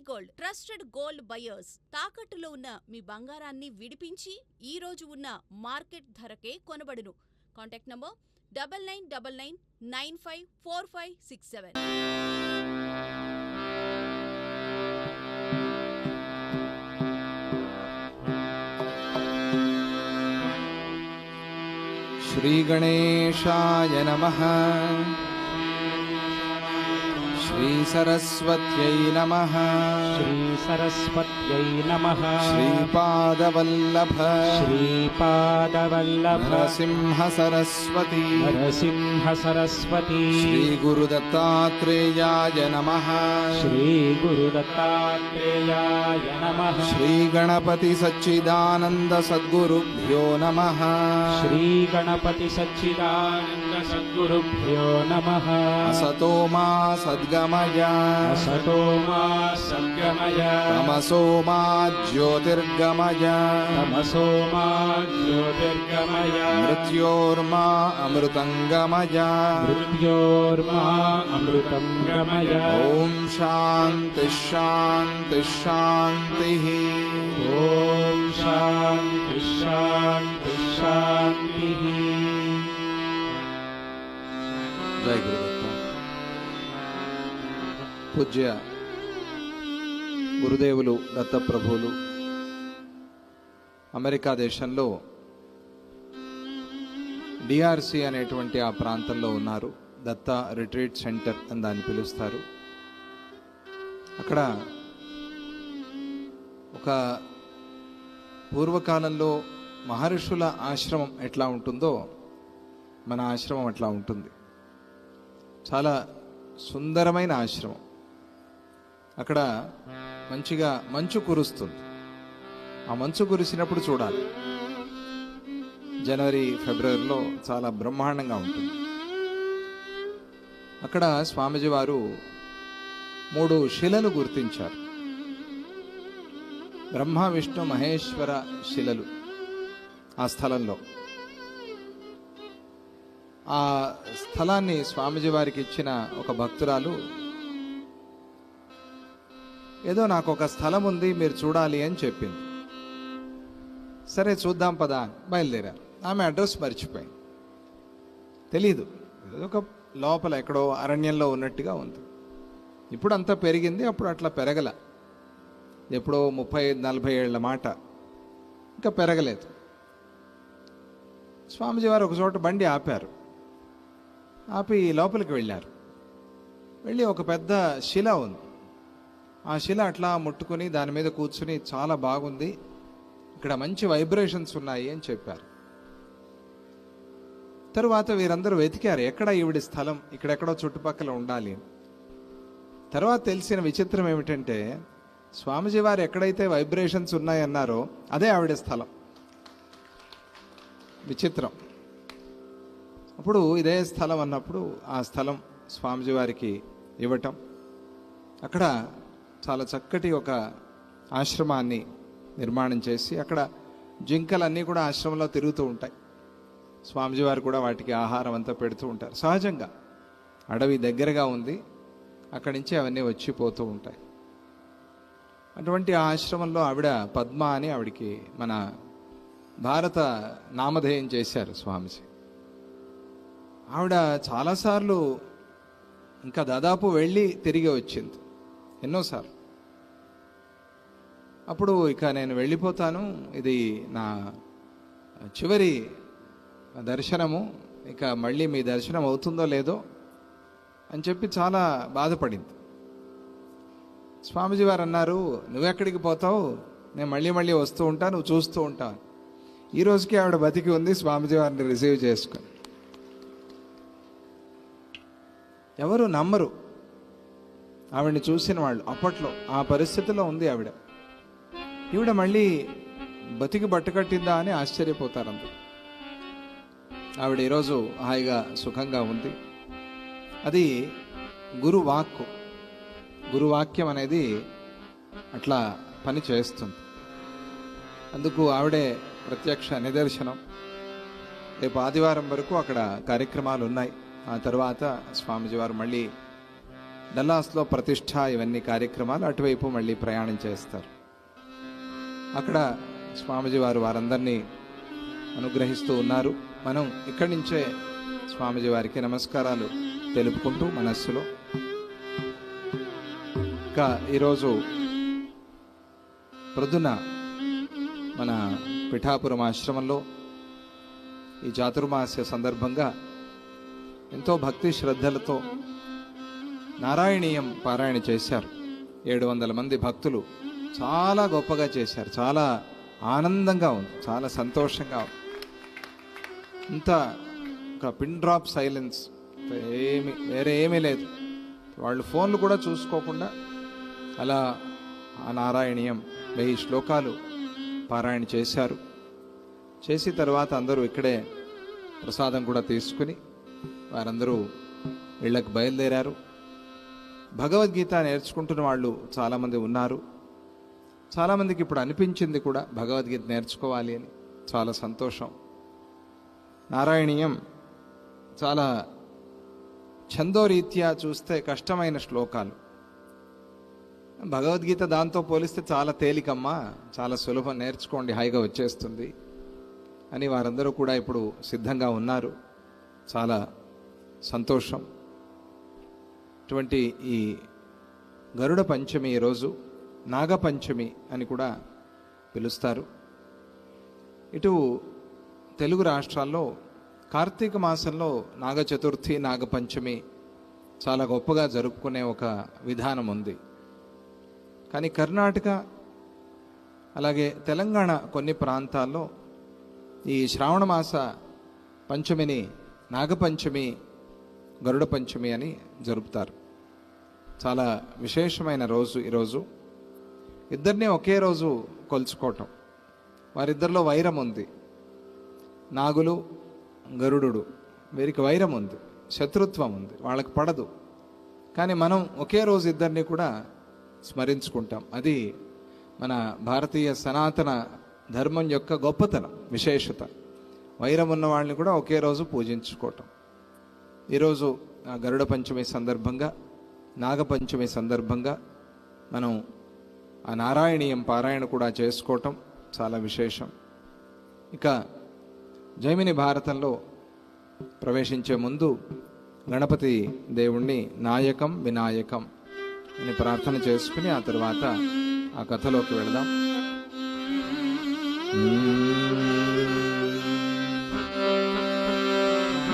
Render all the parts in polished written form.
Gold trusted gold buyers. తాకట్టులో ఉన్న మీ బంగారాన్ని విడిపించి ఈ రోజు ఉన్న మార్కెట్ ధరకే కొనబడును. Contact number 9999954567. శ్రీ గణేశాయ నమః. శ్రీ సరస్వత్యై నమః. శ్రీ సరస్వత్యై నమః. శ్రీపాదవల్లభ శ్రీపాదవల్లభ నరసింహ సరస్వతి నరసింహ సరస్వతి. శ్రీ గురుదత్తాత్రేయాయ నమః. శ్రీ గురుదత్తాత్రేయాయ నమః. శ్రీ గణపతి సచ్చిదానంద సద్గురుభ్యో నమః. శ్రీ గణపతి సచ్చిదానంద సద్గురుభ్యో నమః. అసతో మా సద్గమయ అసతో మా సద్గమయ తమసో మా జ్యోతిర్గమయ తమసో మా జ్యోతిర్గమయ మృత్యోర్మా అమృతంగమయ మృత్యోర్మా అమృతం గమయ. ఓం శాంతి శాంతి శాంతి. ఓం శాంతి శాంతి శాంతి. జై గురుదత్త. పూజ్య గురుదేవులు దత్తప్రభువులు అమెరికా దేశంలో డిఆర్సి అనేటువంటి ఆ ప్రాంతంలో ఉన్నారు. దత్త రిట్రీట్ సెంటర్ అని దాన్ని పిలుస్తారు. అక్కడ ఒక పూర్వకాలంలో మహర్షుల ఆశ్రమం ఎట్లా ఉంటుందో మన ఆశ్రమం అట్లా ఉంటుంది. చాలా సుందరమైన ఆశ్రమం. అక్కడ మంచిగా మంచు కురుస్తుంది. ఆ మంచు కురిసినప్పుడు చూడాలి. జనవరి ఫిబ్రవరిలో చాలా బ్రహ్మాండంగా ఉంటుంది. అక్కడ స్వామీజీ వారు 3 శిలలు గుర్తించారు. బ్రహ్మ విష్ణు మహేశ్వర శిలలు ఆ స్థలంలో. ఆ స్థలాన్ని స్వామీజీ వారికి ఇచ్చిన ఒక భక్తురాలు, ఏదో నాకు ఒక స్థలం ఉంది మీరు చూడాలి అని చెప్పింది. సరే చూద్దాం పదా బయలుదేరారు. ఆమె అడ్రస్ మర్చిపోయింది, తెలీదు. ఒక లోపల ఎక్కడో అరణ్యంలో ఉన్నట్టుగా ఉంది. ఇప్పుడు అంతా పెరిగింది, అప్పుడు అట్లా పెరగల. ఎప్పుడో 35-40 ఏళ్ల మాట, ఇంకా పెరగలేదు. స్వామీజీ వారు ఒక చోట బండి ఆపారు. ఆపి లోపలికి వెళ్ళారు. వెళ్ళి ఒక పెద్ద శిల ఉంది. ఆ శిల అట్లా ముట్టుకుని దాని మీద కూర్చుని చాలా బాగుంది, ఇక్కడ మంచి వైబ్రేషన్స్ ఉన్నాయి అని చెప్పారు. తరువాత వీరందరూ వెతికారు ఎక్కడ ఈవిడి స్థలం, ఇక్కడెక్కడో చుట్టుపక్కల ఉండాలి. తర్వాత తెలిసిన విచిత్రం ఏమిటంటే స్వామీజీ వారు ఎక్కడైతే వైబ్రేషన్స్ ఉన్నాయన్నారో అదే ఆవిడ స్థలం. విచిత్రం. అప్పుడు ఇదే స్థలం అన్నప్పుడు ఆ స్థలం స్వామీజీ వారికి ఇవ్వటం, అక్కడ చాలా చక్కటి ఒక ఆశ్రమాన్ని నిర్మాణం చేసి అక్కడ జింకలన్నీ కూడా ఆశ్రమంలో తిరుగుతూ ఉంటాయి. స్వామీజీ వారు కూడా వాటికి ఆహారం అంతా పెడుతూ ఉంటారు. సహజంగా అడవి దగ్గరగా ఉంది, అక్కడి నుంచి అవన్నీ వచ్చిపోతూ ఉంటాయి. అటువంటి ఆశ్రమంలో ఆవిడ పద్మ అని ఆవిడికి మన భారత నామధేయం చేశారు స్వామీజీ. ఆవిడ చాలాసార్లు ఇంకా దాదాపు వెళ్ళి తిరిగి వచ్చింది ఎన్నోసార్లు. అప్పుడు ఇక నేను వెళ్ళిపోతాను, ఇది నా చివరి దర్శనము, ఇక మళ్ళీ మీ దర్శనం అవుతుందో లేదో అని చెప్పి చాలా బాధపడింది. స్వామీజీ వారు అన్నారు, నువ్వెక్కడికి పోతావు, నేను మళ్ళీ మళ్ళీ వస్తూ ఉంటా, నువ్వు చూస్తూ ఉంటావు. ఈ రోజుకి ఆవిడ బతికి ఉంది, స్వామీజీ వారిని రిసీవ్ చేసుకుని. ఎవరు నమ్మరు ఆవిడని చూసిన వాళ్ళు. అప్పట్లో ఆ పరిస్థితిలో ఉంది ఆవిడ. ఈవిడ మళ్ళీ బతికి బట్టకట్టిందా అని ఆశ్చర్యపోతారు అందరూ. ఆవిడ ఈరోజు హాయిగా సుఖంగా ఉంది. అది గురువాక్కు. గురువాక్యం అనేది అట్లా పని చేస్తుంది. అందుకు ఆవిడే ప్రత్యక్ష నిదర్శనం. రేపు ఆదివారం వరకు అక్కడ కార్యక్రమాలు ఉన్నాయి. ఆ తర్వాత స్వామీజీ వారు మళ్ళీ డల్లాస్లో ప్రతిష్ఠ ఇవన్నీ కార్యక్రమాలు, అటువైపు మళ్ళీ ప్రయాణం చేస్తారు. అక్కడ స్వామీజీ వారు వారందరినీ అనుగ్రహిస్తూ ఉన్నారు. మనం ఇక్కడి నుంచే స్వామీజీ వారికి నమస్కారాలు తెలుపుకుంటూ మనస్సులో ఇంకా ఈరోజు ప్రొద్దున మన పిఠాపురం ఆశ్రమంలో ఈ చాతుర్మాస్య సందర్భంగా ఎంతో భక్తి శ్రద్ధలతో నారాయణీయం పారాయణ చేశారు. 700 మంది భక్తులు చాలా గొప్పగా చేశారు. చాలా ఆనందంగా ఉంది, చాలా సంతోషంగా ఉంది. ఇంత ఒక పిన్ డ్రాప్ సైలెన్స్, వేరే ఏమీ లేదు. వాళ్ళు ఫోన్లు కూడా చూసుకోకుండా అలా ఆ నారాయణీయం 1000 శ్లోకాలు పారాయణ చేశారు. చేసి తర్వాత అందరూ ఇక్కడే ప్రసాదం కూడా తీసుకుని వారందరూ ఇళ్ళకి బయలుదేరారు. భగవద్గీత నేర్చుకుంటున్న వాళ్ళు చాలామంది ఉన్నారు. చాలామందికి ఇప్పుడు అనిపించింది కూడా భగవద్గీత నేర్చుకోవాలి అని. చాలా సంతోషం. నారాయణీయం చాలా ఛందోరీత్యా చూస్తే కష్టమైన శ్లోకాలు. భగవద్గీత దాంతో పోలిస్తే చాలా తేలికమ్మా, చాలా సులభం, నేర్చుకోండి, హాయిగా వచ్చేస్తుంది అని వారందరూ కూడా ఇప్పుడు సిద్ధంగా ఉన్నారు. చాలా సంతోషం. అటువంటి ఈ గరుడ పంచమి ఈరోజు నాగపంచమి అని కూడా పిలుస్తారు. ఇటు తెలుగు రాష్ట్రాల్లో కార్తీక మాసంలో నాగ చతుర్థి, నాగపంచమి చాలా గొప్పగా జరుపుకునే ఒక విధానం ఉంది. కానీ కర్ణాటక అలాగే తెలంగాణ కొన్ని ప్రాంతాల్లో ఈ శ్రావణ మాస పంచమిని నాగపంచమి, గరుడ పంచమి అని జరుపుతారు. చాలా విశేషమైన రోజు ఈరోజు. ఇద్దరిని ఒకే రోజు కొలుచుకోవటం. వారిద్దరిలో వైరం ఉంది. నాగులు, గరుడు, వీరికి వైరం ఉంది, శత్రుత్వం ఉంది, వాళ్ళకి పడదు. కానీ మనం ఒకే రోజు ఇద్దరిని కూడా స్మరించుకుంటాం. అది మన భారతీయ సనాతన ధర్మం యొక్క గొప్పతనం, విశేషత. వైరం ఉన్న వాళ్ళని కూడా ఒకే రోజు పూజించుకోవటం. ఈరోజు గరుడ పంచమి సందర్భంగా, నాగపంచమి సందర్భంగా మనం ఆ నారాయణీయం పారాయణ కూడా చేసుకోవటం చాలా విశేషం. ఇక జైమిని భారతంలో ప్రవేశించే ముందు గణపతి దేవుణ్ణి నాయకం వినాయకం అని ప్రార్థన చేసుకుని ఆ తర్వాత ఆ కథలోకి వెళదాం.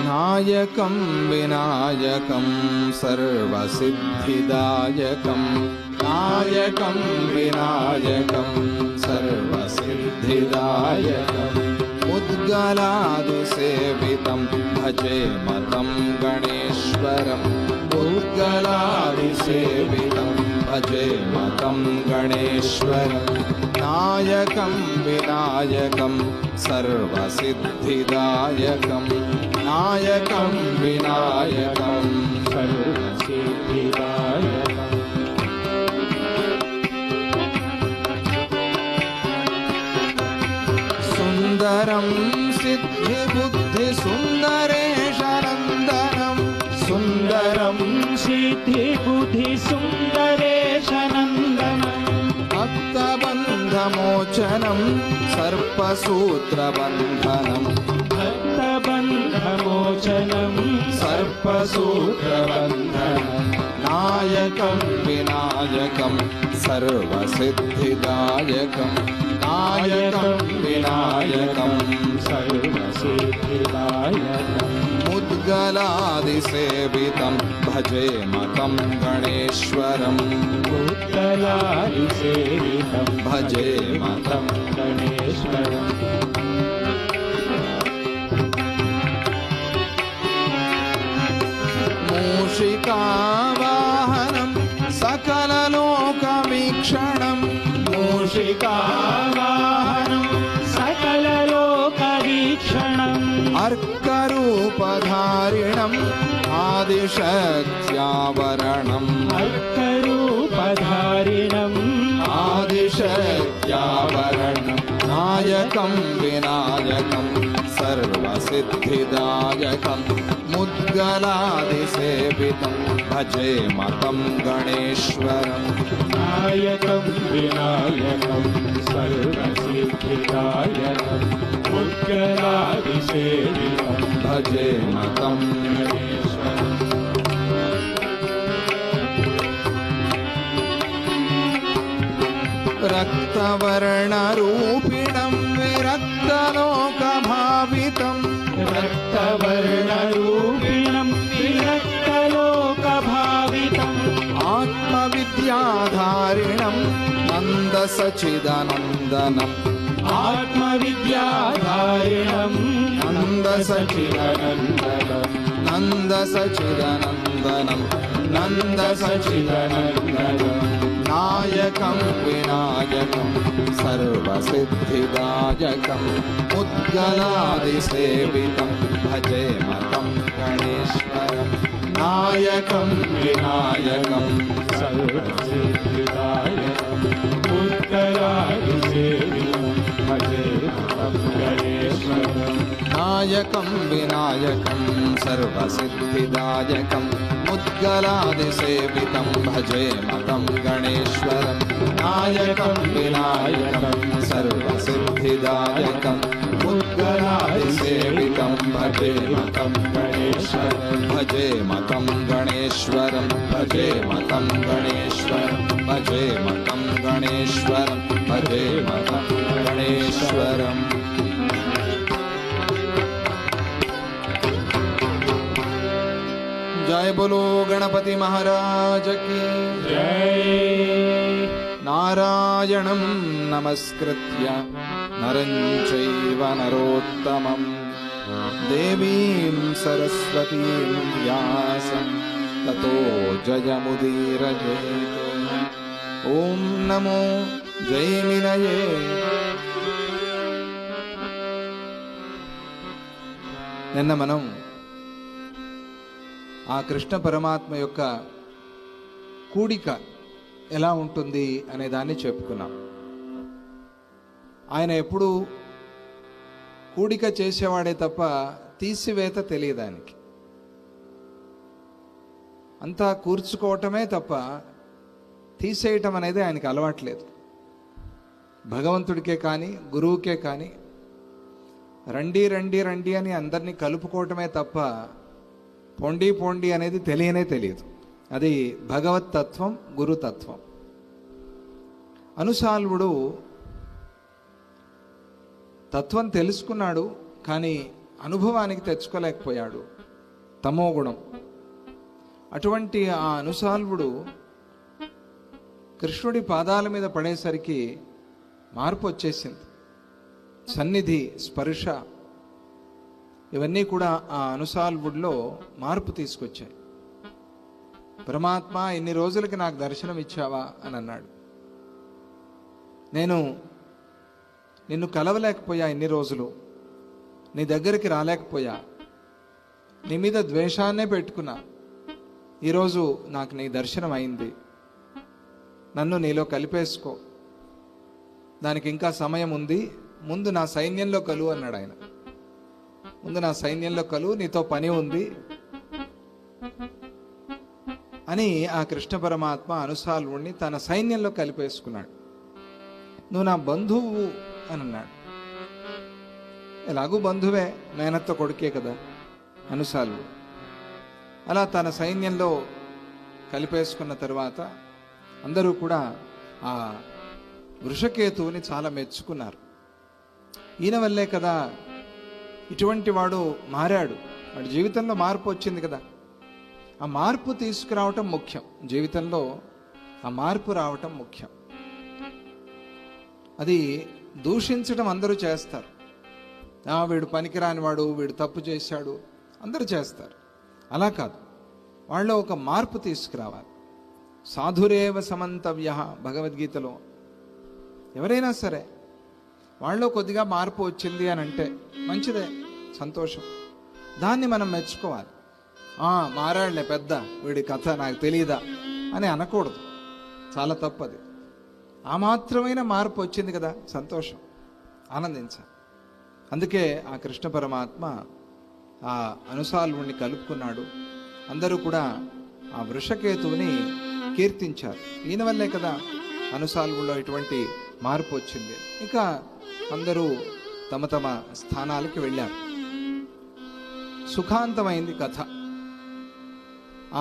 నాయకం వినాయకం సర్వసిద్ధిదాయకం, నాయకం వినాయకం సర్వసిద్ధిదాయకం, ముద్గలాది సేవితం భజే మతం గణేశ్వరం, ముద్గలాది సేవితం భజే మతం గణేశ్వరం, నాయకం వినాయకం సర్వసిద్ధిదాయకం, నాయకం వినాయకం సర్వసిద్ధిదాయకం. సుందరం సిద్ధిబుద్ధి సుందరేశనందనం, సుందరం సిద్ధిబుద్ధి సుందరేశనందనం, భక్తబంధమోచనం సర్పసూత్రబంధనం, భక్తబంధమోచనం సర్పసూత్రబంధనం, నాయకం వినాయకం సర్వసిద్ధిదాయకం, నాయకం వినాయకం సర్వసిద్ధిదాయకం, ముద్గలాది సేవితం భజే మతం గణేశ్వరం, ముద్గలాది సేవితం భజే మతం గణేశ్వరం, మూషికావాహనం సకలలోకవీక్షణం, మూషికావాహనం సకలలోకవీక్షణం, అర్కరూపధారిణం ఆదిశక్త్యావరణం, అర్కరూపధారిణం ఆదిశక్త్యావరణం, నాయకం వినాయకం సర్వసిద్ధిదాయకం, ముద్గ मुद्गलादिसेवितं भजे मतं गणेश्वरम् नायकं विनायकं सर्वसिद्धिदायकं मुद्गलादिसेवितं भजे मतं गणेश्वरम् रक्तवर्णरूपिणं विरक्तलोकभावितं रक्तवर्णरूपिणं विरक्तलोकभावितम् आत्मविद्याधारिणं नन्दसचिदानन्दनम् आत्मविद्याधारिणं नन्दसचिदानन्दनं नन्दसचिदानन्दनं नन्दसचिदानन्दनं नायकं विनायकं सर्वसिद्धिदायकं मुद्गलादिसेवितं भजे मतं गणेश्वरम् नायकं विनायकं सर्वसिद्धिदायकं मुद्गलादिसेवितं भजे मतं गणेश्वरम् नायकं विनायकं सर्वसिद्धिदायकं मुद्गलादिसेवितं भजे मतं गणेश्वरम् नायकं विनायकं सर्वसिद्धिदायकं मुद्गलादिसेवितं भजे मतं गणेश्वरम् भजे मतं गणेश्वरं भजे मतं गणेश्वरं भजे मतं गणेश्वरं भजे मतं गणेश्वरम् जय बोलो गणपति महाराज की जय। नारायणं नमस्कृत्य नरं चैव नरोत्तमं देवीं सरस्वतीं व्यासं ततो जयमुदीरयेत्। ॐ नमो जैमिनये। నిన్న మనం ఆ కృష్ణ పరమాత్మ యొక్క కూడిక ఎలా ఉంటుంది అనే దాన్ని చెప్పుకున్నాం. ఆయన ఎప్పుడు కూడిక చేసేవాడే తప్ప తీసివేత తెలియదు ఆయనకి. అంతా కూర్చుకోవటమే తప్ప తీసేయటం అనేది ఆయనకి అలవాట్లేదు. భగవంతుడికే కానీ గురువుకే కానీ రండి రండి రండి అని అందరినీ కలుపుకోవటమే తప్ప పొండి పొండి అనేది తెలియనే తెలియదు. అది భగవత్ తత్వం, గురుతత్వం. అనుశాల్వుడు తత్వం తెలుసుకున్నాడు, కానీ అనుభవానికి తెచ్చుకోలేకపోయాడు. తమోగుణం. అటువంటి ఆ అనుశాల్వుడు కృష్ణుడి పాదాల మీద పడేసరికి మార్పు వచ్చేసింది. సన్నిధి, స్పర్శ ఇవన్నీ కూడా ఆ అనుశాల్వుడిలో మార్పు తీసుకొచ్చాయి. పరమాత్మ, ఇన్ని రోజులకి నాకు దర్శనం ఇచ్చావా అని అన్నాడు. నేను నిన్ను కలవలేకపోయా, ఇన్ని రోజులు నీ దగ్గరికి రాలేకపోయా, నీ మీద ద్వేషాన్నే పెట్టుకున్నా. ఈరోజు నాకు నీ దర్శనం అయింది, నన్ను నీలో కలిపేసుకో, దానికి ఇంకా సమయం ఉంది, ముందు నా సైన్యంలో కలువు అన్నాడు ఆయన. ముందు నా సైన్యంలో కలువు, నీతో పని ఉంది అని ఆ కృష్ణ పరమాత్మ అనుశాల్వుణ్ణి తన సైన్యంలో కలిపేసుకున్నాడు. నువ్వు నా బంధువు అని అన్నాడు. ఎలాగూ బంధువే, మేనత్త కొడుకే కదా అనుశాల్వుడు. అలా తన సైన్యంలో కలిపేసుకున్న తరువాత అందరూ కూడా ఆ వృషకేతువుని చాలా మెచ్చుకున్నారు. ఈయన వల్లే కదా ఇటువంటి వాడు మారాడు, వాడి జీవితంలో మార్పు వచ్చింది కదా. ఆ మార్పు తీసుకురావటం ముఖ్యం. జీవితంలో ఆ మార్పు రావటం ముఖ్యం. అది దూషించడం అందరూ చేస్తారు. వీడు పనికిరాని వాడు, వీడు తప్పు చేశాడు, అందరూ చేస్తారు. అలా కాదు, వాళ్ళలో ఒక మార్పు తీసుకురావాలి. సాధురేవ సమంతవ్య భగవద్గీతలో. ఎవరైనా సరే వాళ్ళలో కొద్దిగా మార్పు వచ్చింది అని అంటే మంచిదే, సంతోషం. దాన్ని మనం మెచ్చుకోవాలి. మారాడులే పెద్ద, వీడి కథ నాకు తెలియదా అని అనకూడదు. చాలా తప్పది. ఆ మాత్రమైన మార్పు వచ్చింది కదా, సంతోషం, ఆనందించాలి. అందుకే ఆ కృష్ణ పరమాత్మ ఆ అనుసాల్వుణ్ణి కలుపుకున్నాడు. అందరూ కూడా ఆ వృషకేతువుని కీర్తించారు. ఈయన వల్లే కదా అనుసాల్వులో ఇటువంటి మార్పు వచ్చింది. ఇక అందరూ తమ తమ స్థానాలకి వెళ్ళారు. సుఖాంతమైంది కథ.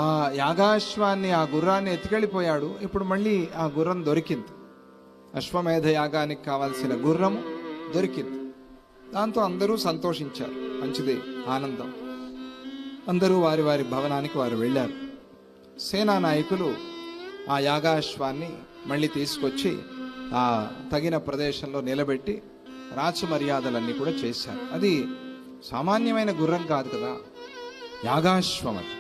ఆ యాగాశ్వాన్ని, ఆ గుర్రాన్ని ఎత్తుకెళ్ళిపోయాడు. ఇప్పుడు మళ్ళీ ఆ గుర్రం దొరికింది. అశ్వమేధ యాగానికి కావాల్సిన గుర్రము దొరికింది. దాంతో అందరూ సంతోషించారు. మంచిది, ఆనందం. అందరూ వారి వారి భవనానికి వారు వెళ్ళారు. సేనా నాయకులు ఆ యాగాశ్వాన్ని మళ్ళీ తీసుకొచ్చి ఆ తగిన ప్రదేశంలో నిలబెట్టి రాచ మర్యాదలన్నీ కూడా చేశారు. అది సామాన్యమైన గుర్రం కాదు కదా, యాగాశ్వం. అది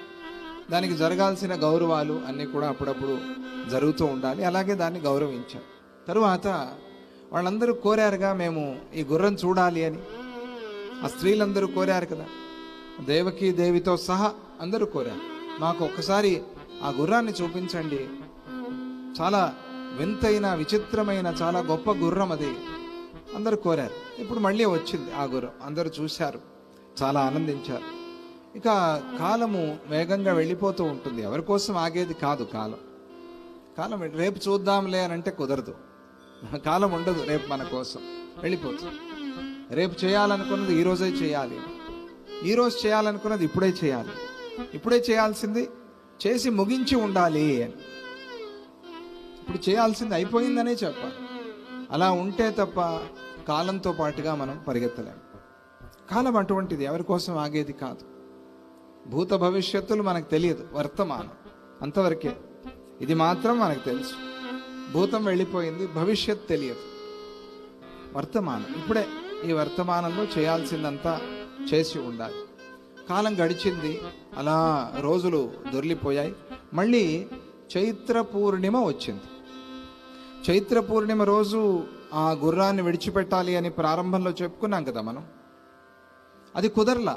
దానికి జరగాల్సిన గౌరవాలు అన్నీ కూడా అప్పుడప్పుడు జరుగుతూ ఉండాలి. అలాగే దాన్ని గౌరవించారు. తరువాత వాళ్ళందరూ కోరారుగా, మేము ఈ గుర్రం చూడాలి అని. ఆ స్త్రీలందరూ కోరారు కదా, దేవకి దేవితో సహా అందరూ కోరారు, మాకు ఒక్కసారి ఆ గుర్రాన్ని చూపించండి, చాలా వింతైన విచిత్రమైన చాలా గొప్ప గుర్రం అది. అందరూ కోరారు. ఇప్పుడు మళ్ళీ వచ్చింది ఆ గుర్రం. అందరూ చూశారు, చాలా ఆనందించారు. ఇక కాలము వేగంగా వెళ్ళిపోతూ ఉంటుంది. ఎవరి కోసం ఆగేది కాదు కాలం. కాలం రేపు చూద్దాంలే అని అంటే కుదరదు. కాలం ఉండదు రేపు మన కోసం, వెళ్ళిపోతుంది. రేపు చేయాలనుకున్నది ఈరోజే చేయాలి, ఈరోజు చేయాలనుకున్నది ఇప్పుడే చేయాలి, ఇప్పుడే చేయాల్సింది చేసి ముగించి ఉండాలి అని. ఇప్పుడు చేయాల్సింది అయిపోయిందనే చెప్పాలి. అలా ఉంటే తప్ప కాలంతో పాటుగా మనం పరిగెత్తలేము. కాలం అటువంటిది, ఎవరి కోసం ఆగేది కాదు. భూత భవిష్యత్తులు మనకు తెలియదు, వర్తమానం అంతవరకే. ఇది మాత్రం మనకు తెలుసు, భూతం వెళ్ళిపోయింది, భవిష్యత్ తెలియదు. వర్తమానం ఇప్పుడే, ఈ వర్తమానంలో చేయాల్సిందంతా చేసి ఉండాలి. కాలం గడిచింది, అలా రోజులు దొర్లిపోయాయి. మళ్ళీ చైత్ర పూర్ణిమ వచ్చింది. చైత్ర పూర్ణిమ రోజు ఆ గుర్రాన్ని విడిచిపెట్టాలి అని ప్రారంభంలో చెప్పుకున్నాం కదా మనం. అది కుదరలా,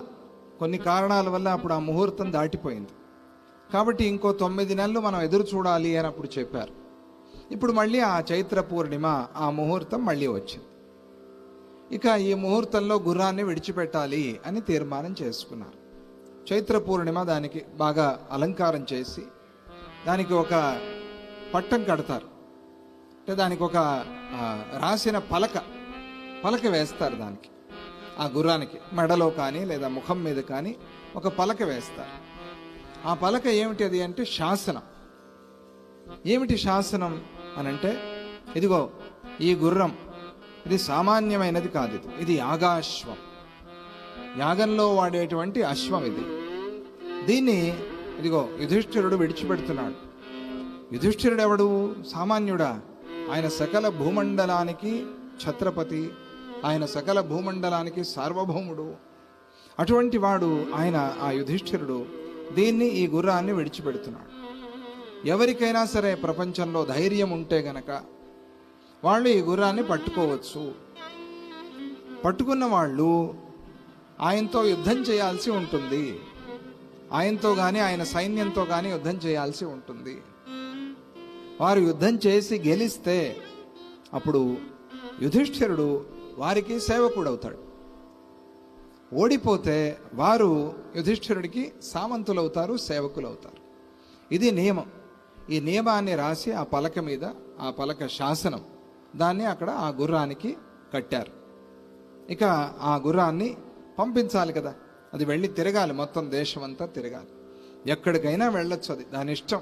కొన్ని కారణాల వల్ల. అప్పుడు ఆ ముహూర్తం దాటిపోయింది. కాబట్టి ఇంకో 9 నెలలు మనం ఎదురు చూడాలి అని అప్పుడు చెప్పారు. ఇప్పుడు మళ్ళీ ఆ చైత్ర పూర్ణిమ, ఆ ముహూర్తం మళ్ళీ వచ్చింది. ఇక ఈ ముహూర్తంలో గుర్రాన్ని విడిచిపెట్టాలి అని తీర్మానం చేసుకున్నారు. చైత్ర పూర్ణిమ, దానికి బాగా అలంకారం చేసి దానికి ఒక పట్టం కడతారు. అంటే దానికి ఒక రాసిన పలక వేస్తారు. దానికి ఆ గుర్రానికి మెడలో కానీ లేదా ముఖం మీద కానీ ఒక పలక వేస్తారు. ఆ పలక ఏమిటి అది అంటే శాసనం. ఏమిటి శాసనం అనంటే, ఇదిగో ఈ గుర్రం ఇది సామాన్యమైనది కాదు, ఇది యాగాశ్వం, యాగంలో వాడేటువంటి అశ్వం ఇది. దీన్ని ఇదిగో యుధిష్ఠిరుడు విడిచిపెడుతున్నాడు. యుధిష్ఠిరుడు ఎవడు? సామాన్యుడా? ఆయన సకల భూమండలానికి ఛత్రపతి, ఆయన సకల భూమండలానికి సార్వభౌముడు. అటువంటి వాడు ఆయన, ఆ యుధిష్ఠిరుడు దీన్ని, ఈ గుర్రాన్ని విడిచిపెడుతున్నాడు. ఎవరికైనా సరే ప్రపంచంలో ధైర్యం ఉంటే గనక వాళ్ళు ఈ గుర్రాన్ని పట్టుకోవచ్చు. పట్టుకున్న వాళ్ళు ఆయనతో యుద్ధం చేయాల్సి ఉంటుంది. ఆయనతో కానీ ఆయన సైన్యంతో కానీ యుద్ధం చేయాల్సి ఉంటుంది. వారు యుద్ధం చేసి గెలిస్తే అప్పుడు యుధిష్ఠిరుడు వారికి సేవకుడు అవుతాడు. ఓడిపోతే వారు యుధిష్ఠిరుడికి సామంతులవుతారు, సేవకులు అవుతారు. ఇది నియమం. ఈ నియమాన్ని రాసి ఆ పలక మీద, ఆ పలక శాసనం, దాన్ని అక్కడ ఆ గుర్రానికి కట్టారు. ఇక ఆ గుర్రాన్ని పంపించాలి కదా, అది వెళ్ళి తిరగాలి, మొత్తం దేశం అంతా తిరగాలి. ఎక్కడికైనా వెళ్ళొచ్చు, అది దాని ఇష్టం.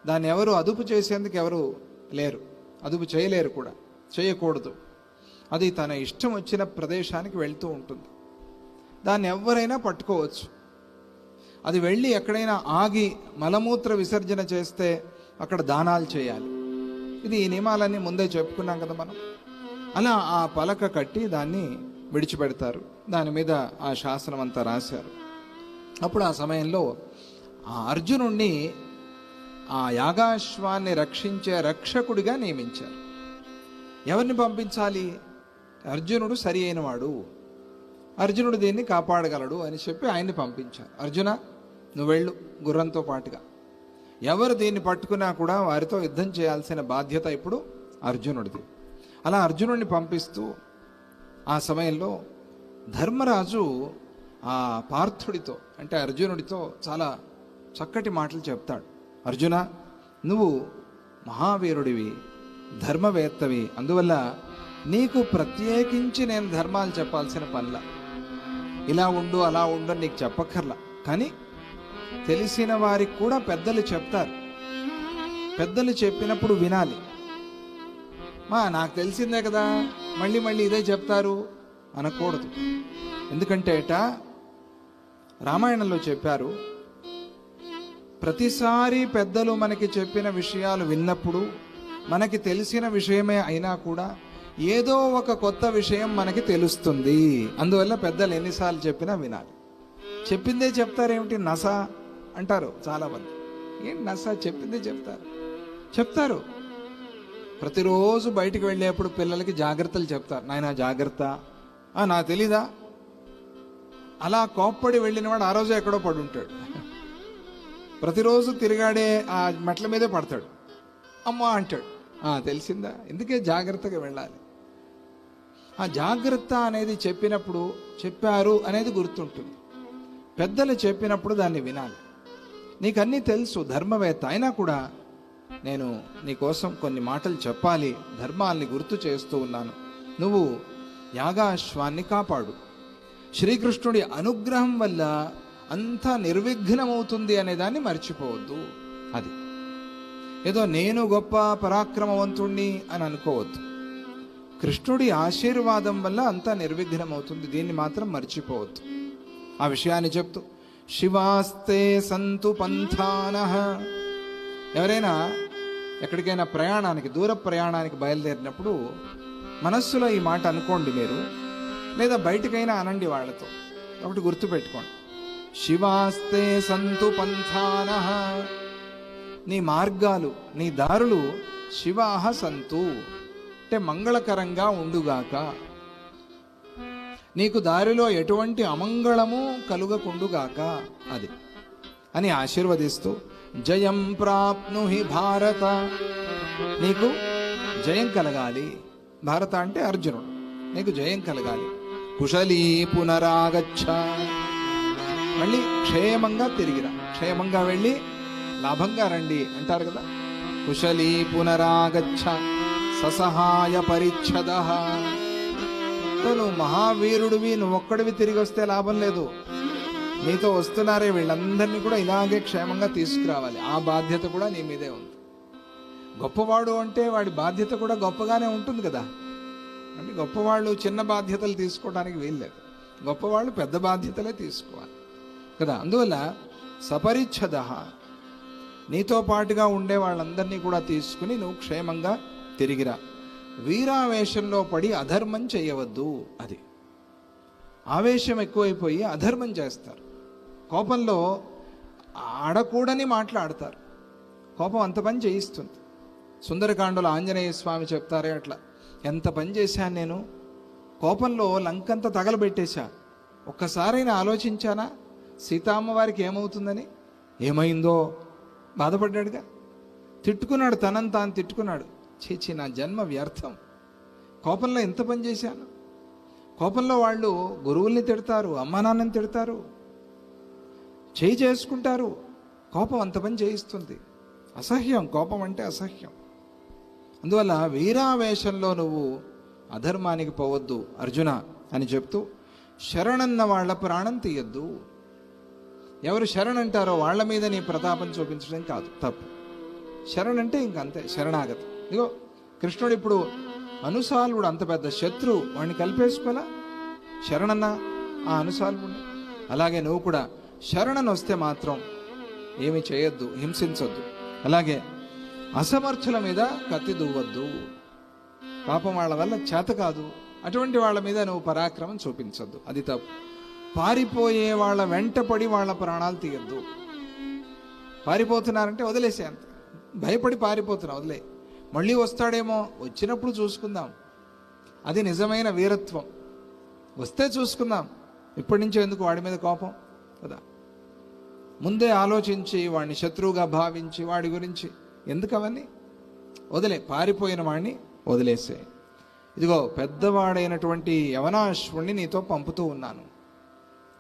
దాన్ని ఎవరు అదుపు చేసేందుకు ఎవరు లేరు, అదుపు చేయలేరు కూడా, చేయకూడదు. అది తన ఇష్టం వచ్చిన ప్రదేశానికి వెళ్తూ ఉంటుంది. దాన్ని ఎవరైనా పట్టుకోవచ్చు. అది వెళ్ళి ఎక్కడైనా ఆగి మలమూత్ర విసర్జన చేస్తే అక్కడ దానాలు చేయాలి. ఇది ఈ నియమాలన్నీ ముందే చెప్పుకున్నాం కదా మనం. అలా ఆ పలక కట్టి దాన్ని విడిచిపెడతారు. దాని మీద ఆ శాసనం అంతా రాశారు. అప్పుడు ఆ సమయంలో ఆ అర్జునుణ్ణి ఆ యాగాశ్వాన్ని రక్షించే రక్షకుడిగా నియమించారు. ఎవరిని పంపించాలి? అర్జునుడు సరి అయినవాడు, అర్జునుడు దీన్ని కాపాడగలడు అని చెప్పి ఆయన్ని పంపించారు. అర్జున, నువ్వు వెళ్ళు గుర్రంతో పాటుగా. ఎవరు దీన్ని పట్టుకున్నా కూడా వారితో యుద్ధం చేయాల్సిన బాధ్యత ఇప్పుడు అర్జునుడిది. అలా అర్జునుడిని పంపిస్తూ ఆ సమయంలో ధర్మరాజు ఆ పార్థుడితో అంటే అర్జునుడితో చాలా చక్కటి మాటలు చెప్తాడు. అర్జున, నువ్వు మహావీరుడివి, ధర్మవేత్తవి, అందువల్ల నీకు ప్రత్యేకించి నేను ధర్మాలు చెప్పాల్సిన పనిలా, ఇలా ఉండు అలా ఉండు అని నీకు చెప్పక్కర్లా. కానీ తెలిసిన వారికి కూడా పెద్దలు చెప్తారు. పెద్దలు చెప్పినప్పుడు వినాలి. నాకు తెలిసిందే కదా, మళ్ళీ మళ్ళీ ఇదే చెప్తారు అనకూడదు. ఎందుకంటే రామాయణంలో చెప్పారు, ప్రతిసారి పెద్దలు మనకి చెప్పిన విషయాలు విన్నప్పుడు మనకి తెలిసిన విషయమే అయినా కూడా ఏదో ఒక కొత్త విషయం మనకి తెలుస్తుంది. అందువల్ల పెద్దలు ఎన్నిసార్లు చెప్పినా వినాలి. చెప్పిందే చెప్తారేమిటి, నస అంటారు చాలామంది. ఏంటి నస? చెప్పిందే చెప్తారు. ప్రతిరోజు బయటికి వెళ్ళేప్పుడు పిల్లలకి జాగ్రత్తలు చెప్తారు. నాయనా జాగ్రత్త, నాకు తెలీదా? అలా కోప్పడి వెళ్ళిన వాడు ఆ రోజు ఎక్కడో పడి ఉంటాడు. ప్రతిరోజు తిరిగాడే ఆ మెట్ల మీదే పడతాడు. అమ్మా అంటాడు, తెలిసిందా? ఎందుకే జాగ్రత్తగా వెళ్ళాలి. ఆ జాగ్రత్త అనేది చెప్పినప్పుడు చెప్పారు అనేది గుర్తుంటుంది. పెద్దలు చెప్పినప్పుడు దాన్ని వినాలి. నీకన్నీ తెలుసు, ధర్మవేత్త అయినా కూడా నేను నీకోసం కొన్ని మాటలు చెప్పాలి, ధర్మాల్ని గుర్తు చేస్తూ ఉన్నాను. నువ్వు యాగాశ్వాన్ని కాపాడు. శ్రీకృష్ణుడి అనుగ్రహం వల్ల అంతా నిర్విఘ్నమవుతుంది అనే దాన్ని మర్చిపోవద్దు. అది ఏదో నేను గొప్ప పరాక్రమవంతుణ్ణి అని అనుకోవద్దు. కృష్ణుడి ఆశీర్వాదం వల్ల అంతా నిర్విఘ్నమవుతుంది, దీన్ని మాత్రం మర్చిపోవద్దు. ఆ విషయాన్ని చెప్తూ శివాస్తే సంతు పంథానః. ఎవరైనా ఎక్కడికైనా ప్రయాణానికి, దూర ప్రయాణానికి బయలుదేరినప్పుడు మనస్సులో ఈ మాట అనుకోండి మీరు, లేదా బయటికైనా అనండి వాళ్ళతో. ఒకటి గుర్తుపెట్టుకోండి, శివాస్తే సంతు పంథానః. నీ మార్గాలు, నీ దారులు శివాహ సంతు అంటే మంగళకరంగా ఉండుగాక. నీకు దారిలో ఎటువంటి అమంగళము కలుగకుండుగాక అది అని ఆశీర్వదిస్తూ జయం ప్రాప్నుహి భారత, నీకు జయం కలగాలి. భారత అంటే అర్జునుడు, నీకు జయం కలగాలి. కుశలీ పునరాగచ్చ, మళ్ళీ క్షేమంగా తిరిగిరా, క్షేమంగా వెళ్ళి లాభంగా రండి అంటారు కదా. కుశలీ పునరాగచ్చ ససహాయ పరిచ్ఛద. నువ్వు మహావీరుడివి, నువ్వు ఒక్కడివి తిరిగి వస్తే లాభం లేదు. నీతో వస్తున్నారే వీళ్ళందరినీ కూడా ఇలాగే క్షేమంగా తీసుకురావాలి. ఆ బాధ్యత కూడా నీ మీదే ఉంది. గొప్పవాడు అంటే వాడి బాధ్యత కూడా గొప్పగానే ఉంటుంది కదా. అంటే గొప్పవాళ్ళు చిన్న బాధ్యతలు తీసుకోవడానికి వీల్లేదు, గొప్పవాళ్ళు పెద్ద బాధ్యతలే తీసుకోవాలి కదా. అందువల్ల సపరిచ్ఛద, నీతో పాటుగా ఉండే వాళ్ళందరినీ కూడా తీసుకుని నువ్వు క్షేమంగా తిరిగిరా. వీరావేశంలో పడి అధర్మం చేయవద్దు. అది ఆవేశం ఎక్కువైపోయి అధర్మం చేస్తారు. కోపంలో ఆడకూడని మాట్లాడతారు. కోపం అంత పని చేయిస్తుంది. సుందరకాండలో ఆంజనేయ స్వామి చెప్తారే అట్లా, ఎంత పని చేశాను నేను, కోపంలో లంకంతా తగలబెట్టేశా. ఒక్కసారైనా ఆలోచించానా సీతామ్మవారికి ఏమవుతుందని? ఏమైందో బాధపడ్డాడుగా, తిట్టుకున్నాడు, తనని తాను తిట్టుకున్నాడు. చీచి, నా జన్మ వ్యర్థం, కోపంలో ఎంత పని చేశాను. కోపంలో వాళ్ళు గురువుల్ని తిడతారు, అమ్మా నాన్నని తిడతారు, చేయి చేసుకుంటారు. కోపం అంత పని చేయిస్తుంది. అసహ్యం, కోపం అంటే అసహ్యం. అందువల్ల వీరావేశంలో నువ్వు అధర్మానికి పోవద్దు అర్జున అని చెప్తూ, శరణన్న వాళ్ళ ప్రాణం తీయద్దు. ఎవరు శరణంటారో వాళ్ళ మీద నీ ప్రతాపం చూపించడం కాదు, తప్పు. శరణంటే ఇంకంతే, శరణాగతి. ఇదిగో కృష్ణుడు ఇప్పుడు అనుసాల్వుడు అంత పెద్ద శత్రువు, వాడిని కలిపేసుకోలా శరణన్న ఆ అనుసాల్వుడిని. అలాగే నువ్వు కూడా శరణను వస్తే మాత్రం ఏమి చేయొద్దు, హింసించొద్దు. అలాగే అసమర్థుల మీద కత్తి దువ్వద్దు. పాపం వాళ్ళ వల్ల చేత కాదు, అటువంటి వాళ్ళ మీద నువ్వు పరాక్రమం చూపించొద్దు, అది తప్పు. పారిపోయే వాళ్ళ వెంటపడి వాళ్ళ ప్రాణాలు తీయద్దు. పారిపోతున్నారంటే వదిలేసే, అంత భయపడి పారిపోతున్నా వదిలే, మళ్ళీ వస్తాడేమో, వచ్చినప్పుడు చూసుకుందాం. అది నిజమైన వీరత్వం. వస్తే చూసుకుందాం, ఇప్పటి నుంచే ఎందుకు వాడి మీద కోపం కదా. ముందే ఆలోచించి వాడిని శత్రువుగా భావించి వాడి గురించి ఎందుకు అవన్నీ, వదిలే. పారిపోయిన వాడిని వదిలేసే. ఇదిగో పెద్దవాడైనటువంటి యవనాశ్వుణ్ణి నీతో పంపుతూ ఉన్నాను,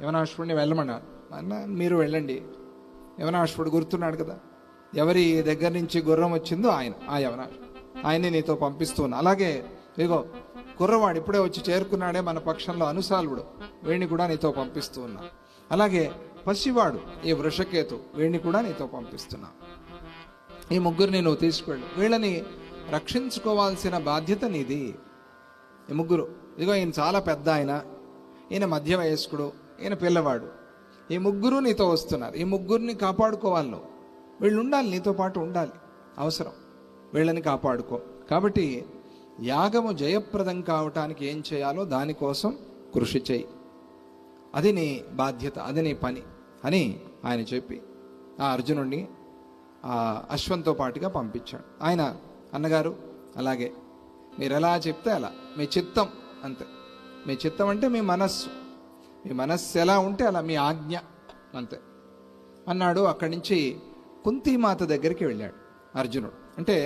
యవనాశ్వుడిని వెళ్ళమన్నారు. అన్న మీరు వెళ్ళండి, యవనాశ్వుడు గుర్తున్నాడు కదా, ఎవరి దగ్గర నుంచి గుర్రం వచ్చిందో ఆయన, ఆ యవనాశ్వుడు, ఆయన్ని నీతో పంపిస్తున్నా. అలాగే ఇగో కుర్రవాడు ఇప్పుడే వచ్చి చేరుకున్నాడే మన పక్షంలో అనుసాల్వుడు, వీడిని కూడా నీతో పంపిస్తూ ఉన్నా. అలాగే పసివాడు ఈ వృషకేతు, వీడిని కూడా నీతో పంపిస్తున్నా. ఈ ముగ్గురిని నువ్వు తీసుకువెళ్ళు, వీళ్ళని రక్షించుకోవాల్సిన బాధ్యత నీది. ఈ ముగ్గురు, ఇదిగో ఈయన చాలా పెద్ద ఆయన, ఈయన మధ్య వయస్కుడు, ఈయన పిల్లవాడు, ఈ ముగ్గురు నీతో వస్తున్నారు. ఈ ముగ్గురిని కాపాడుకోవాలి నువ్వు, వీళ్ళు ఉండాలి, నీతో పాటు ఉండాలి, అవసరం, వీళ్ళని కాపాడుకో. కాబట్టి యాగము జయప్రదం కావటానికి ఏం చేయాలో దానికోసం కృషి చేయి, అది నీ బాధ్యత, అది నీ పని అని ఆయన చెప్పి ఆ అర్జునుడిని ఆ అశ్వంతో పాటుగా పంపించాడు. ఆయన అన్నగారు అలాగే మీరు ఎలా చెప్తే అలా, మీ చిత్తం అంతే, మీ చిత్తం అంటే మీ మనస్సు, మీ మనస్సు ఎలా ఉంటే అలా, మీ ఆజ్ఞ అంతే అన్నాడు. అక్కడి నుంచి కుంతీమాత దగ్గరికి వెళ్ళాడు అర్జునుడు. అంటే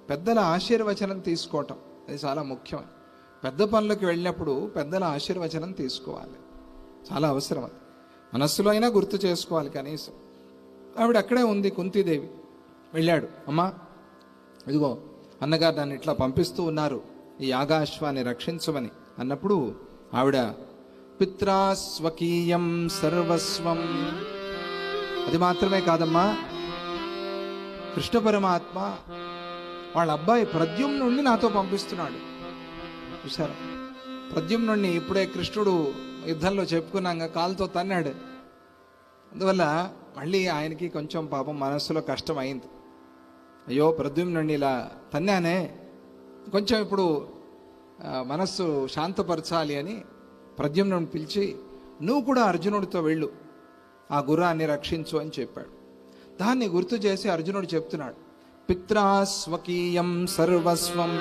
పెద్దల ఆశీర్వచనం తీసుకోవటం అది చాలా ముఖ్యం. పెద్ద పనులకు వెళ్ళినప్పుడు పెద్దల ఆశీర్వచనం తీసుకోవాలి, చాలా అవసరం. అది మనస్సులో అయినా గుర్తు చేసుకోవాలి కనీసం. ఆవిడ అక్కడే ఉంది కుంతీదేవి. వెళ్ళాడు, అమ్మా ఇదిగో అన్నగారు నన్ను ఇట్లా పంపిస్తూ ఉన్నారు, ఈ యాగాశ్వాన్ని రక్షించమని అన్నప్పుడు ఆవిడ పిత్రా స్వకీయం సర్వస్వం, అది మాత్రమే కాదమ్మా, కృష్ణ పరమాత్మ వాళ్ళ అబ్బాయి ప్రద్యుమ్నుడిని నాతో పంపిస్తున్నాడు. చూసారా, ప్రద్యుమ్నుడిని ఇప్పుడే కృష్ణుడు యుద్ధంలో చెప్పుకున్నాక కాలుతో తన్నాడు. అందువల్ల మళ్ళీ ఆయనకి కొంచెం పాపం మనస్సులో కష్టం అయింది. అయ్యో ప్రద్యుమ్నుడిని ఇలా తన్నానే, కొంచెం ఇప్పుడు మనస్సు శాంతపరచాలి అని ప్రద్యుమ్నుడిని పిలిచి నువ్వు కూడా అర్జునుడితో వెళ్ళు, ఆ గుర్రాన్ని రక్షించు అని చెప్పాడు. దాన్ని గుర్తు చేసి అర్జునుడు చెప్తున్నాడు, పిత్రా స్వకీయం సర్వస్వం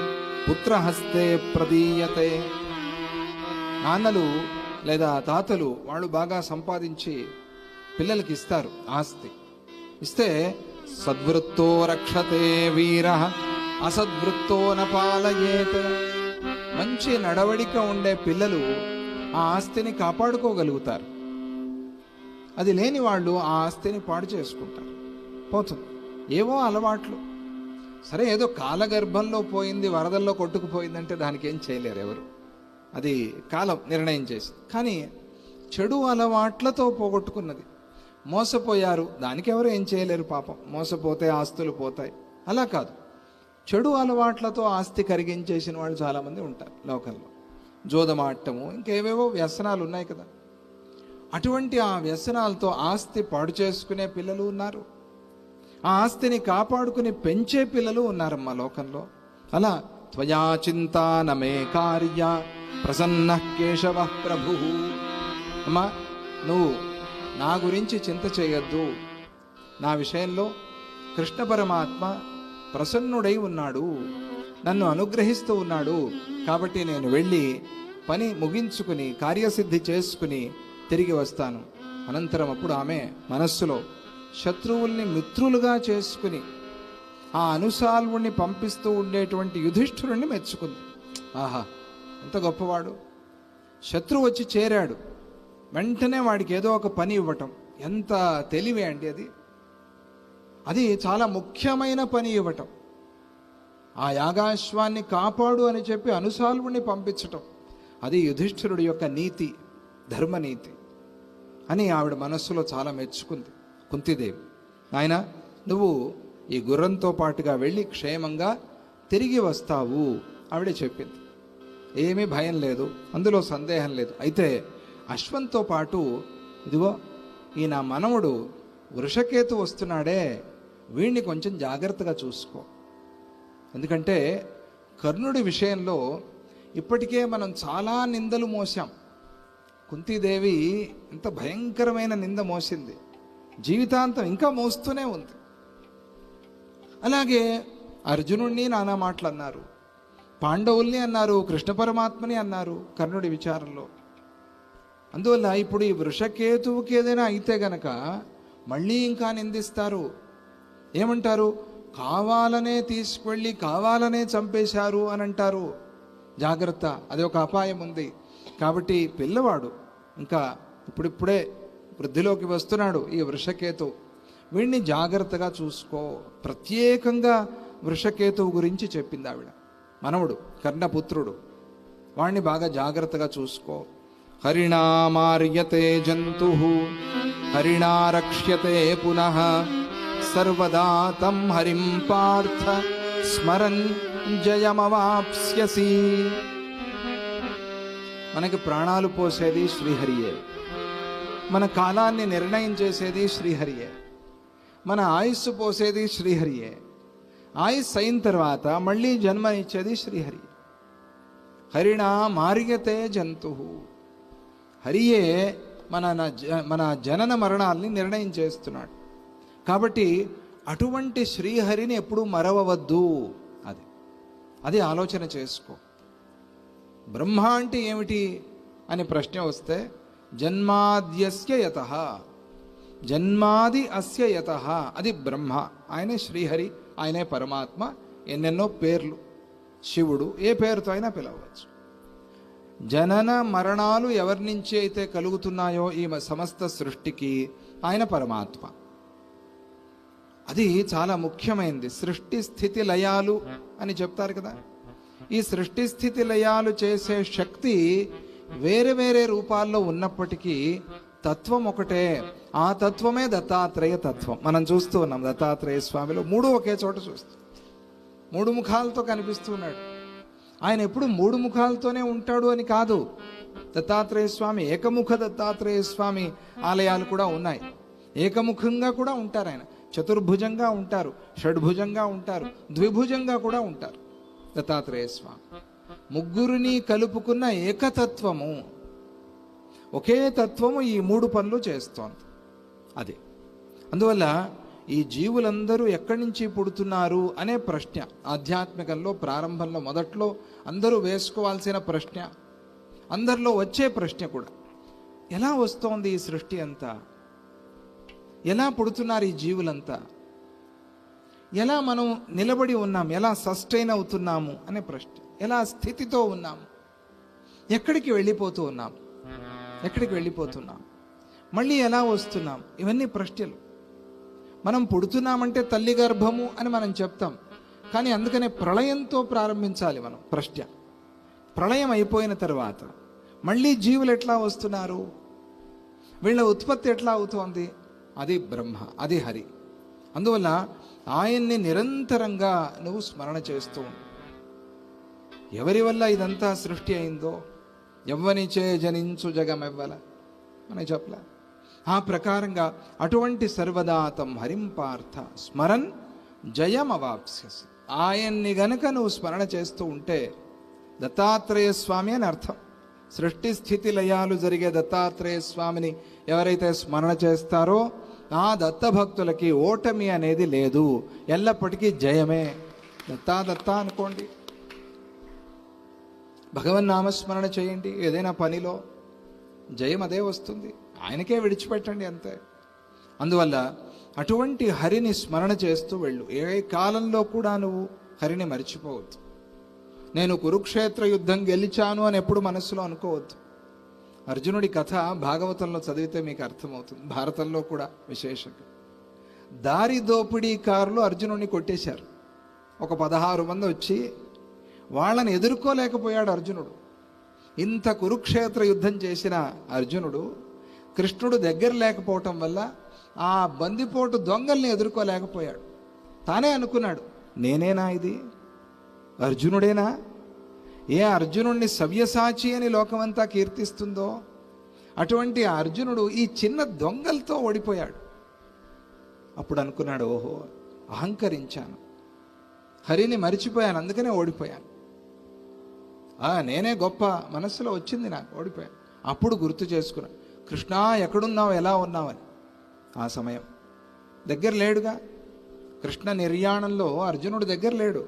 పుత్రహస్తే ప్రదీయతే. నాన్నలు లేదా తాతలు వాళ్ళు బాగా సంపాదించి పిల్లలకి ఇస్తారు ఆస్తి, ఇస్తే సద్వృత్తో రక్షతే వీర అసద్వృత్తో నపాలయేత్. మంచి నడవడిక ఉండే పిల్లలు ఆ ఆస్తిని కాపాడుకోగలుగుతారు, అది లేని వాళ్ళు ఆ ఆస్తిని పాడు చేసుకుంటారు, పోతుంది. ఏవో అలవాట్లు, సరే ఏదో కాలగర్భంలో పోయింది, వరదల్లో కొట్టుకుపోయిందంటే దానికి ఏం చేయలేరు ఎవరు, అది కాలం నిర్ణయం చేసింది. కానీ చెడు అలవాట్లతో పోగొట్టుకున్నది, మోసపోయారు, దానికి ఎవరు ఏం చేయలేరు పాపం, మోసపోతే ఆస్తులు పోతాయి. అలా కాదు, చెడు అలవాట్లతో ఆస్తి కరిగించేసిన వాళ్ళు చాలామంది ఉంటారు లోకంలో. జోదమాటము, ఇంకేవేవో వ్యసనాలు ఉన్నాయి కదా, అటువంటి ఆ వ్యసనాలతో ఆస్తి పాడు చేసుకునే పిల్లలు ఉన్నారు, ఆ ఆస్తిని కాపాడుకుని పెంచే పిల్లలు ఉన్నారమ్మా లోకంలో. అలా త్వయా చింతా నమే కార్య ప్రసన్న కేశవ ప్రభు. అమ్మా నువ్వు నా గురించి చింత చేయొద్దు, నా విషయంలో కృష్ణ పరమాత్మ ప్రసన్నుడై ఉన్నాడు, నన్ను అనుగ్రహిస్తూ ఉన్నాడు, కాబట్టి నేను వెళ్ళి పని ముగించుకుని కార్యసిద్ధి చేసుకుని తిరిగి వస్తాను. అనంతరం అప్పుడు ఆమె మనస్సులో శత్రువుల్ని మిత్రులుగా చేసుకుని ఆ అనుసాల్వుణ్ణి పంపిస్తూ ఉండేటువంటి యుధిష్ఠిరుణ్ణి మెచ్చుకుంది. ఆహా ఎంత గొప్పవాడు, శత్రువు వచ్చి చేరాడు, వెంటనే వాడికి ఏదో ఒక పని ఇవ్వటం, ఎంత తెలివే అండి అది. అది చాలా ముఖ్యమైన పని ఇవ్వటం, ఆ యాగాశ్వాన్ని కాపాడు అని చెప్పి అనుసాల్వుణ్ణి పంపించటం, అది యుధిష్ఠిరుడి యొక్క నీతి, ధర్మనీతి అని ఆవిడ మనస్సులో చాలా మెచ్చుకుంది కుంతీదేవి. నాయన నువ్వు ఈ గుర్రంతో పాటుగా వెళ్ళి క్షేమంగా తిరిగి వస్తావు ఆవిడే చెప్పింది. ఏమీ భయం లేదు, అందులో సందేహం లేదు. అయితే అశ్వంతో పాటు ఇదిగో ఈ నా మనవడు వృషకేతు వస్తున్నాడే, వీడిని కొంచెం జాగ్రత్తగా చూసుకో. ఎందుకంటే కర్ణుడి విషయంలో ఇప్పటికే మనం చాలా నిందలు మోసాం. కుంతీదేవి ఎంత భయంకరమైన నింద మోసింది, జీవితాంతం ఇంకా మోస్తూనే ఉంది. అలాగే అర్జునుడిని నానా మాటలు అన్నారు, పాండవుల్ని అన్నారు, కృష్ణ పరమాత్మని అన్నారు కర్ణుడి విచారంలో. అందువల్ల ఇప్పుడు ఈ వృషకేతువుకి ఏదైనా అయితే గనక మళ్ళీ ఇంకా నిందిస్తారు. ఏమంటారు, కావాలనే తీసుకువెళ్ళి కావాలనే చంపేశారు అని అంటారు. జాగ్రత్త, అది ఒక అపాయం ఉంది. కాబట్టి పిల్లవాడు ఇంకా ఇప్పుడిప్పుడే వృద్ధిలోకి వస్తున్నాడు ఈ వృషకేతు. వీడిని జాగ్రత్తగా చూసుకో. ప్రత్యేకంగా వృషకేతువు గురించి చెప్పింది ఆవిడ. మనవుడు కర్ణపుత్రుడు, వాణ్ణి బాగా జాగ్రత్తగా చూసుకో. హరిణా మార్యతే జంతు హరిణా రక్ష్యతే పునః సర్వదా తం హరిం పార్థ స్మరన్ జయమవాప్స్యసి. మనకి ప్రాణాలు పోసేది శ్రీహరియే, మన కాలాన్ని నిర్ణయం చేసేది శ్రీహరియే, మన ఆయుస్సు పోసేది శ్రీహరియే, ఆయుస్ అయిన తర్వాత మళ్ళీ జన్మనిచ్చేది శ్రీహరి. హరిణా మార్యతే జంతు, హరియే మన జనన మరణాల్ని నిర్ణయం చేస్తున్నాడు. కాబట్టి అటువంటి శ్రీహరిని ఎప్పుడూ మరవవద్దు. అది ఆలోచన చేసుకో. బ్రహ్మ అంటే ఏమిటి అని ప్రశ్న వస్తే, జన్మాద్యస్య యతః, జన్మాది అస్య యతః, అది బ్రహ్మ. ఆయనే శ్రీహరి, ఆయనే పరమాత్మ. ఎన్నెన్నో పేర్లు, శివుడు, ఏ పేరుతో అయినా పిలవచ్చు. జనన మరణాలు ఎవరి నుంచి అయితే కలుగుతున్నాయో ఈ సమస్త సృష్టికి, ఆయన పరమాత్మ. అది చాలా ముఖ్యమైనది. సృష్టి స్థితి లయాలు అని చెప్తారు కదా. ఈ సృష్టి స్థితి లయాలు చేసే శక్తి వేరే వేరే రూపాల్లో ఉన్నప్పటికీ తత్వం ఒకటే. ఆ తత్వమే దత్తాత్రేయ తత్వం. మనం చూస్తూ ఉన్నాం దత్తాత్రేయ స్వామిలో మూడు ఒకే చోట చూస్తాం. మూడు ముఖాలతో కనిపిస్తూ ఉన్నాడు. ఆయన ఎప్పుడు మూడు ముఖాలతోనే ఉంటాడు అని కాదు. దత్తాత్రేయ స్వామి ఏకముఖ దత్తాత్రేయ స్వామి ఆలయాలు కూడా ఉన్నాయి. ఏకముఖంగా కూడా ఉంటారు ఆయన. చతుర్భుజంగా ఉంటారు, షడ్భుజంగా ఉంటారు, ద్విభుజంగా కూడా ఉంటారు దత్తాత్రేయ స్వామి. ముగ్గురిని కలుపుకున్న ఏకతత్వము, ఒకే తత్వము ఈ మూడు పనులు చేస్తోంది. అది అందువల్ల ఈ జీవులందరూ ఎక్కడి నుంచి పుడుతున్నారు అనే ప్రశ్న ఆధ్యాత్మికంలో ప్రారంభంలో మొదట్లో అందరూ వేసుకోవాల్సిన ప్రశ్న, అందరిలో వచ్చే ప్రశ్న కూడా. ఎలా వస్తోంది ఈ సృష్టి అంతా? ఎలా పుడుతున్నారు ఈ జీవులంతా? ఎలా మనం నిలబడి ఉన్నాం? ఎలా సస్టైన్ అవుతున్నాము అనే ప్రశ్న. ఎలా స్థితితో ఉన్నాము? ఎక్కడికి వెళ్ళిపోతూ ఉన్నాం? ఎక్కడికి వెళ్ళిపోతున్నాం? మళ్ళీ ఎలా వస్తున్నాం? ఇవన్నీ ప్రశ్నలు. మనం పుడుతున్నామంటే తల్లి గర్భము అని మనం చెప్తాం, కానీ అందుకనే ప్రళయంతో ప్రారంభించాలి మనం ప్రశ్న. ప్రళయం అయిపోయిన తర్వాత మళ్ళీ జీవులు ఎట్లా వస్తున్నారు? వీళ్ళ ఉత్పత్తి ఎట్లా అవుతోంది? అది బ్రహ్మ, అది హరి. అందువల్ల ఆయన్ని నిరంతరంగా నువ్వు స్మరణ చేస్తూ ఉండు. ఎవరి వల్ల ఇదంతా సృష్టి అయిందో, ఎవ్వనిచే జనించు జగమెవ్వల అని చెప్పలే. ఆ ప్రకారంగా అటువంటి సర్వదాతం హరిం పార్థ స్మరన్ జయమవాప్స్యసి. ఆయన్ని గనక నువ్వు స్మరణ చేస్తూ ఉంటే, దత్తాత్రేయ స్వామి అని అర్థం. సృష్టి స్థితి లయాలు జరిగే దత్తాత్రేయ స్వామిని ఎవరైతే స్మరణ చేస్తారో ఆ దత్తభక్తులకి ఓటమి అనేది లేదు, ఎల్లప్పటికీ జయమే. దత్తా అనుకోండి, భగవన్నామస్మరణ చేయండి, ఏదైనా పనిలో జయం అదే వస్తుంది. ఆయనకే విడిచిపెట్టండి, అంతే. అందువల్ల అటువంటి హరిని స్మరణ చేస్తూ వెళ్ళు. ఏ కాలంలో కూడా నువ్వు హరిని మర్చిపోవద్దు. నేను కురుక్షేత్ర యుద్ధం గెలిచాను అని ఎప్పుడు మనస్సులో అనుకోవద్దు. అర్జునుడి కథ భాగవతంలో చదివితే మీకు అర్థమవుతుంది, భారతంలో కూడా విశేషంగా. దారి దోపిడీకారులు అర్జునుడిని కొట్టేశారు. ఒక 16 మంది వచ్చి వాళ్ళని ఎదుర్కోలేకపోయాడు అర్జునుడు. ఇంత కురుక్షేత్ర యుద్ధం చేసిన అర్జునుడు కృష్ణుడు దగ్గర లేకపోవటం వల్ల ఆ బందిపోటు దొంగల్ని ఎదుర్కోలేకపోయాడు. తానే అనుకున్నాడు, నేనేనా ఇది? అర్జునుడేనా? ఏ అర్జునుడిని సవ్యసాచి అని లోకమంతా కీర్తిస్తుందో అటువంటి అర్జునుడు ఈ చిన్న దొంగలతో ఓడిపోయాడు. అప్పుడు అనుకున్నాడు, ఓహో, అహంకరించాను, హరిని మరిచిపోయాను, అందుకనే ఓడిపోయాను. నేనే గొప్ప మనస్సులో వచ్చింది, నాకు ఓడిపోయాను. అప్పుడు గుర్తు చేసుకున్నా, కృష్ణ ఎక్కడున్నావు, ఎలా ఉన్నావని. ఆ సమయం దగ్గర లేడుగా. కృష్ణ నిర్యాణంలో అర్జునుడు దగ్గర లేడు.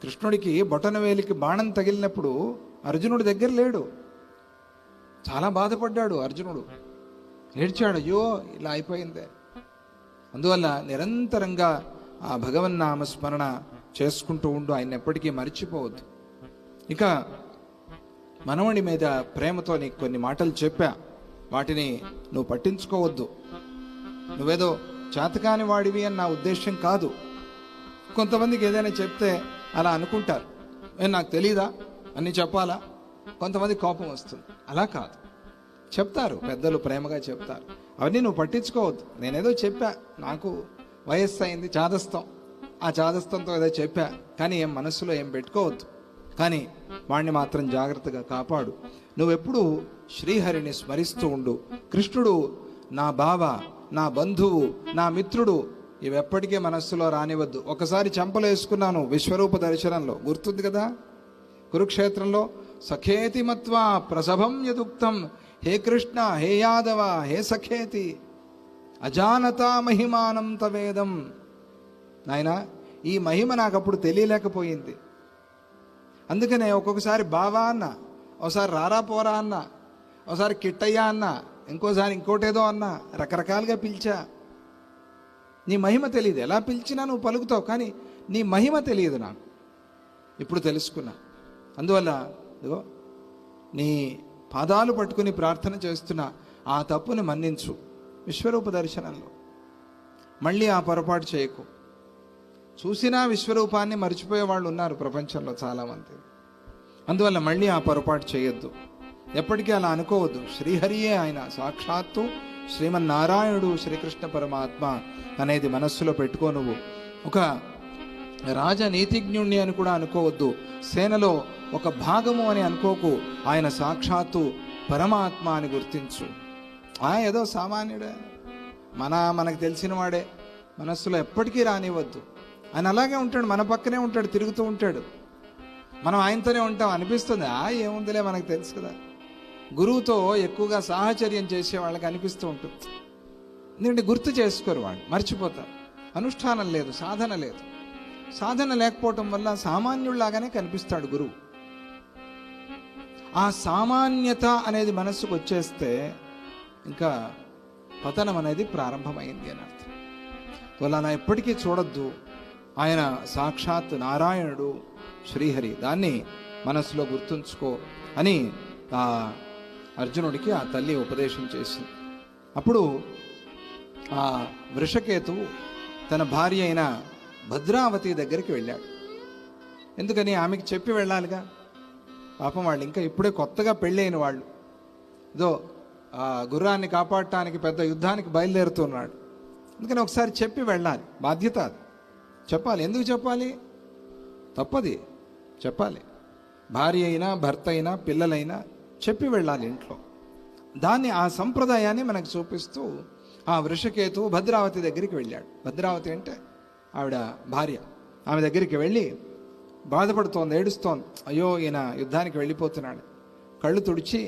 కృష్ణుడికి బొటనవేలికి బాణం తగిలినప్పుడు అర్జునుడి దగ్గర లేడు. చాలా బాధపడ్డాడు అర్జునుడు, ఏడ్చాడు, అయ్యో ఇలా అయిపోయిందే. అందువల్ల నిరంతరంగా ఆ భగవన్నామ స్మరణ చేసుకుంటూ ఉండు, ఆయన ఎప్పటికీ మర్చిపోవద్దు. ఇక మనవడి మీద ప్రేమతో నీకు కొన్ని మాటలు చెప్పా, వాటిని నువ్వు పట్టించుకోవద్దు. నువ్వేదో చేతకాని వాడివి అని నా ఉద్దేశం కాదు. కొంతమందికి ఏదైనా చెప్తే అలా అనుకుంటారు, నాకు తెలీదా అన్నీ చెప్పాలా, కొంతమంది కోపం వస్తుంది. అలా కాదు, చెప్తారు పెద్దలు, ప్రేమగా చెప్తారు. అవన్నీ నువ్వు పట్టించుకోవద్దు. నేనేదో చెప్పా, నాకు వయస్సు అయింది, చాదస్తం, ఆ చాదస్తంతో ఏదో చెప్పా, కానీ ఏం మనస్సులో ఏం పెట్టుకోవద్దు. కానీ వాణ్ణి మాత్రం జాగ్రత్తగా కాపాడు. నువ్వెప్పుడు శ్రీహరిని స్మరిస్తూ ఉండు. కృష్ణుడు నా బావ, నా బంధువు, నా మిత్రుడు, ఇవెప్పటికీ మనస్సులో రానివద్దు. ఒకసారి చెంపలు వేసుకున్నాను విశ్వరూప దర్శనంలో, గుర్తుంది కదా, కురుక్షేత్రంలో. సఖేతి మత్వా ప్రసభం యదుక్తం, హే కృష్ణ, హే యాదవ, హే సఖేతి, అజానతా మహిమానం తవేదం. నాయనా, ఈ మహిమ నాకు అప్పుడు తెలియలేకపోయింది. అందుకనే ఒక్కొక్కసారి బావా అన్న, ఒకసారి రారా పోరా అన్న, ఒకసారి కిట్టయ్యా అన్న, ఇంకోసారి ఇంకోటేదో అన్న, రకరకాలుగా పిలిచా. నీ మహిమ తెలియదు. ఎలా పిలిచినా నువ్వు పలుకుతావు, కానీ నీ మహిమ తెలియదు నాకు. ఇప్పుడు తెలుసుకున్నా. అందువల్ల ఇదిగో నీ పాదాలు పట్టుకుని ప్రార్థన చేస్తున్నా, ఆ తప్పుని మన్నించు. విశ్వరూప దర్శనంలో మళ్ళీ ఆ పొరపాటు చేయకు. చూసినా విశ్వరూపాన్ని మర్చిపోయే వాళ్ళు ఉన్నారు ప్రపంచంలో చాలామంది. అందువల్ల మళ్ళీ ఆ పొరపాటు చేయొద్దు. ఎప్పటికీ అలా అనుకోవద్దు. శ్రీహరియే ఆయన, సాక్షాత్తు శ్రీమన్నారాయణుడు, శ్రీకృష్ణ పరమాత్మ అనేది మనస్సులో పెట్టుకో. నువ్వు ఒక రాజనీతిజ్ఞుణ్ణి అని కూడా అనుకోవద్దు. సేనలో ఒక భాగము అని అనుకోకు. ఆయన సాక్షాత్తు పరమాత్మ అని గుర్తించు. ఏదో సామాన్యుడే, మనకు తెలిసిన వాడే, మనస్సులో ఎప్పటికీ రానివ్వద్దు. ఆయన అలాగే ఉంటాడు, మన పక్కనే ఉంటాడు, తిరుగుతూ ఉంటాడు. మనం ఆయనతోనే ఉంటాం. అనిపిస్తుంది ఏముందిలే మనకు తెలుసు కదా. గురువుతో ఎక్కువగా సాహచర్యం చేసే వాళ్ళకి అనిపిస్తూ ఉంటుంది. ఎందుకంటే గుర్తు చేసుకోరు, వాళ్ళు మర్చిపోతారు. అనుష్ఠానం లేదు, సాధన లేదు. సాధన లేకపోవటం వల్ల సామాన్యుల్లాగానే కనిపిస్తాడు గురువు. ఆ సామాన్యత అనేది మనస్సుకు వచ్చేస్తే ఇంకా పతనం అనేది ప్రారంభమైంది అని అర్థం. వల్ల ఎప్పటికీ చూడొద్దు. ఆయన సాక్షాత్ నారాయణుడు, శ్రీహరి, దాన్ని మనస్సులో గుర్తుంచుకో అని ఆ అర్జునుడికి ఆ తల్లి ఉపదేశం చేసింది. అప్పుడు ఆ వృషకేతువు తన భార్య అయిన భద్రావతి దగ్గరికి వెళ్ళాడు. ఎందుకని, ఆమెకి చెప్పి వెళ్ళాలిగా. పాపం వాళ్ళు ఇంకా ఇప్పుడే కొత్తగా పెళ్ళైన వాళ్ళు. ఇదో ఆ గుర్రాన్ని కాపాడటానికి పెద్ద యుద్ధానికి బయలుదేరుతున్నాడు. అందుకని ఒకసారి చెప్పి వెళ్ళాలి, బాధ్యత అది. చెప్పాలి. ఎందుకు చెప్పాలి? తప్పది, చెప్పాలి. భార్య అయినా, భర్త అయినా, పిల్లలైనా చెప్పి వెళ్ళాలి ఇంట్లో. దాన్ని, ఆ సంప్రదాయాన్ని మనకు చూపిస్తూ ఆ వృషకేతువు భద్రావతి దగ్గరికి వెళ్ళాడు. భద్రావతి అంటే ఆవిడ భార్య. ఆమె దగ్గరికి వెళ్ళి బాధపడుతోంది, ఏడుస్తోంది. అయ్యో, ఈయన యుద్ధానికి వెళ్ళిపోతున్నాడు. కళ్ళు తుడిచి